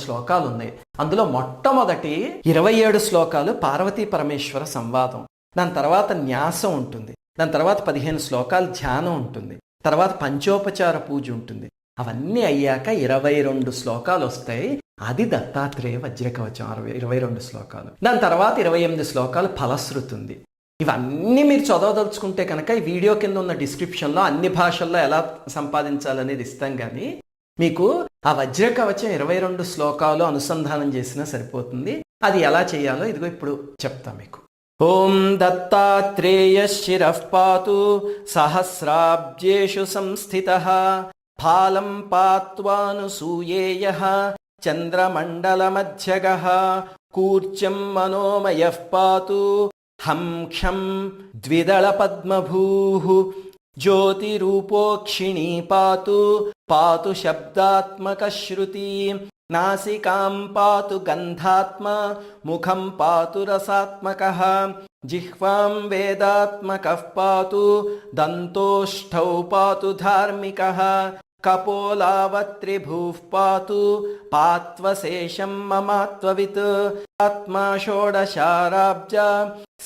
శ్లోకాలు ఉన్నాయి. అందులో మొట్టమొదటి 27 శ్లోకాలు పార్వతీ పరమేశ్వర సంవాదం. దాని తర్వాత న్యాసం ఉంటుంది. దాని తర్వాత 15 శ్లోకాలు ధ్యానం ఉంటుంది. తర్వాత పంచోపచార పూజ ఉంటుంది. అవన్నీ అయ్యాక 22 శ్లోకాలు వస్తాయి. అది దత్తాత్రేయ వజ్రకవచం. 22 శ్లోకాలు. దాని తర్వాత 28 శ్లోకాలు ఫలశ్రుతి ఉంది. ఇవన్నీ మీరు చదవదలుచుకుంటే కనుక ఈ వీడియో కింద ఉన్న డిస్క్రిప్షన్లో అన్ని భాషల్లో ఎలా సంపాదించాలనేది ఇస్తాం. కానీ మీకు ఆ వజ్రకవచం 22 శ్లోకాలు అనుసంధానం చేసినా సరిపోతుంది. అది ఎలా చేయాలో ఇదిగో ఇప్పుడు చెప్తా మీకు. ఓం దత్తాత్రేయ శిరః పాతు సహస్రాబ్జేషు సంస్థితః ఫాలం పాత్వానుసూయేయః చంద్రమండలమధ్యగః కూర్చం మనోమయః పాతు హం క్షం ద్విదళ పద్మభూః జ్యోతిరూపోక్షిణీ పాతు పాతు శబ్దాత్మక శృతి నాసికాం పాతు గంధాత్మ ముఖం పాతు రసాత్మకః జిహ్వాం వేదాత్మకః పాతు దంతోష్ఠౌ పాతు ధార్మికః కపోలావత్రిభూః పాతు పాత్వశేషం మమాత్వవిత్ ఆత్మా షోడశారాబ్జ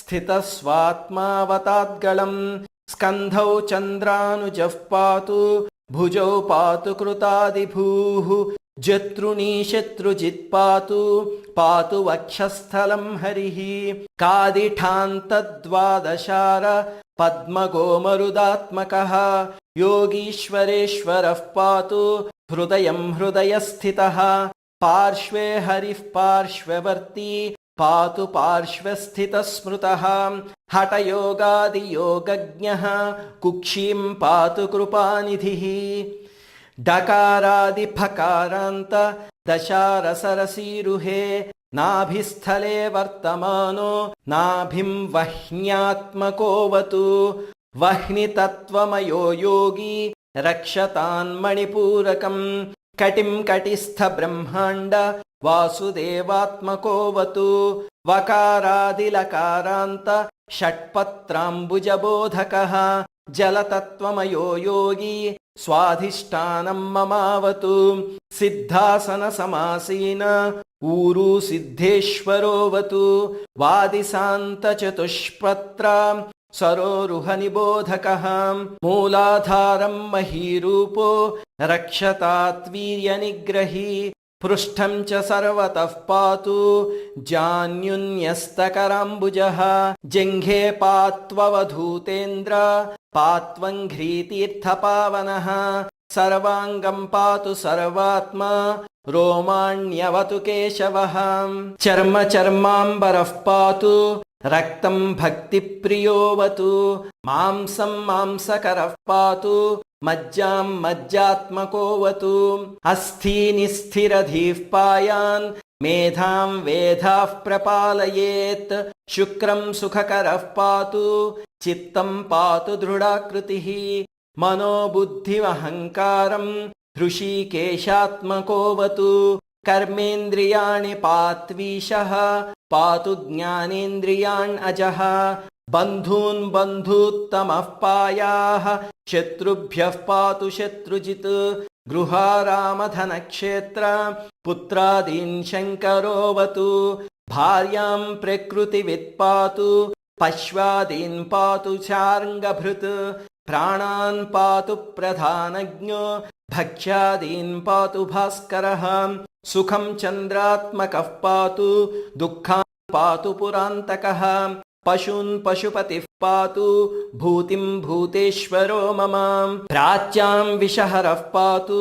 స్థితస్వాత్మావతాద్గళం స్కంధౌ చంద్రానుజః పాతు భుజౌ పాతు కృతాదిభూః జతృణీ శత్రుజిత్ పాతు పాతు వక్షస్థలం హరిః కాదిఠాంతద్వాదశార పద్మగోమరుదాత్మకః యోగీశ్వరేశ్వరః పాతు హృదయం హృదయస్థితః పార్శ్వే హరిః పార్శ్వవర్తి పాతు పార్శ్వస్థితస్మృతః హఠయోగాదియోగజ్ఞః కుక్షీం పాతు కృపానిధిః డకారాది ఫకారాంత దశారసరసీరుహే నాభిస్థలే వర్తమానో నాభిం వహ్న్యాత్మకోవతు వహ్నితత్వమయో యోగి రక్షతాన్మణిపూరకం కటిం కటిస్థ బ్రహ్మాండ వాసుదేవాత్మకోవతు వకారాదిలకారాంత షట్పత్రాంబుజబోధకః జలతత్వమయో యోగి స్వాధిష్టానం మమావతు సిద్ధాసన సమాసీన ఊరు సిద్ధేశ్వరోవతు వాదిశాంత చతుష్పత్ర సరోరుహ నిబోధకః మూలాధారం మహీరూపో రక్షతాత్వీర్య నిగ్రహీ పృష్ఠం చ సర్వతః పాతు జాన్యున్యస్తకరాంబుజః జంఘే పాత్వవధూతేంద్ర పాత్వంఘ్రీతీర్థపావనః సర్వాంగం పాతు సర్వాత్మా రోమాణ్యవతు కేశవః చర్మ చర్మాంబరః పాతు రక్తం భక్తిప్రియోవతు మాంసం మాంసకరః పాతు మజ్జాం మజ్జాత్మకోవతు అస్థీని స్థిరధీః పాయాన్ మేధాం వేధాః ప్రపాలయేత్ శుక్రం సుఖకరః పాతు చిత్తం పాతు దృఢాకృతిః మనోబుద్ధిమహంకారం హృషీకేశాత్మకోవతు కర్మేంద్రియాణి పాత్వీషః పాతు జ్ఞానేంద్రియాణ్ అజః బంధూన్ బంధూత్తమః పాయాః శత్రుభ్యః పాతు శత్రుజిత్ గృహారామధనక్షేత్ర పుత్రాదీన్ శంకరోవతు భార్యాం ప్రకృతివిత్ పాతు పశ్వాదీన్ పాతు చార్ంగభృత్ ప్రాణాన్ పాతు ప్రధానజ్ఞో భక్ష్యాదీన్ పాతు భాస్కరః సుఖం చంద్రాత్మకః పాతు దుఃఖాన్ పాతు పురాంతకః పశూన్ పశుపతిః పాతు భూతిం భూతేశ్వరో మమ ప్రాచ్యాం విషహరః పాతు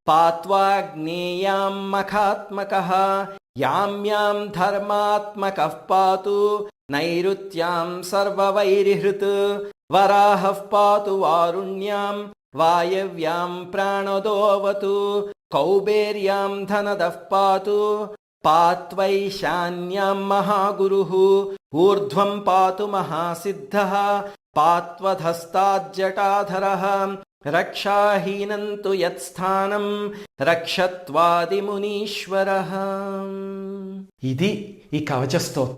పాత్వాగ్నేయాం మఖాత్మకః యామ్యాం ధర్మాత్మకః పాతు నైరుత్యాం సర్వవైరిహృత్ వరాహః పాతు వారుణ్యాం వాయవ్యాం ప్రాణదోవతు కౌబేర్యాం ధనదః పాతు పాత్వైశాన్యాం మహాగురుః ఊర్ధ్వం పాతు మహాసిద్ధః పాత్వధస్తాజ్జటాధరః రక్షాహీనం తు యత్స్థానం రక్షత్వాది మునీశ్వరః. ఇది ఈ కవచ స్తోత్రం.